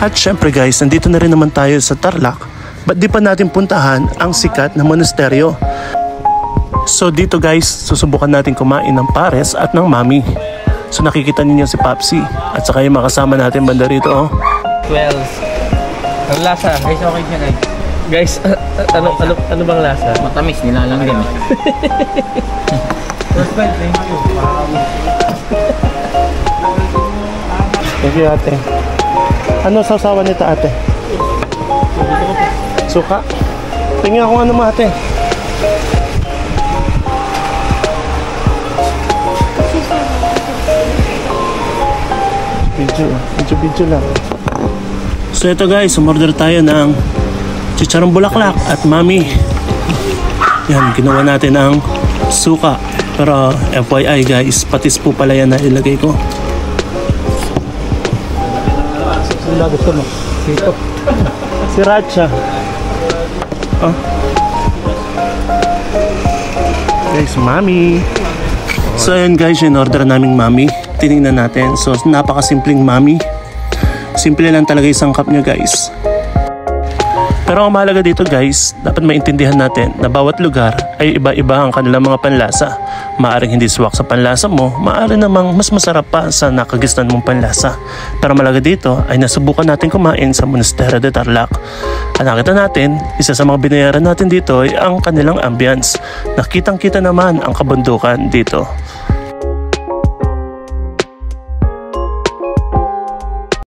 At syempre guys, nandito na rin naman tayo sa Tarlac. Ba't di pa natin puntahan ang sikat na monasteryo? So dito guys, susubukan natin kumain ng pares at ng mami. So nakikita ninyo si Papsi at saka yung makasama natin banda rito oh. 12. Ang lasa, guys, okay siya guys. Guys, ano bang lasa? Matamis, nilalanggan. First bite, thank you. Thank you ate. Ano sausawan nito ate? Suka? Tingnan kung ano mo ate. Video lang. So ito guys, umorder tayo ng chicharong bulaklak at mami. Yan, ginawa natin ang suka. Pero FYI guys, patis po pala yan na ilagay ko. Saan gusto mo? Sito. Sriracha. Oh. Guys, mami. So ayun guys, yung order naming mami. Tinignan natin. So napakasimpleng mami. Simple lang talaga isang cup nyo guys. Pero ang mahalaga dito guys, dapat maintindihan natin na bawat lugar ay iba-iba ang kanilang mga panlasa. Maaring hindi swak sa panlasa mo, maaring namang mas masarap pa sa nakagisnan mong panlasa. Pero mahalaga dito ay nasubukan natin kumain sa Monasterio de Tarlac. At nakita natin, isa sa mga binayaran natin dito ay ang kanilang ambience. Nakitang-kita naman ang kabundukan dito.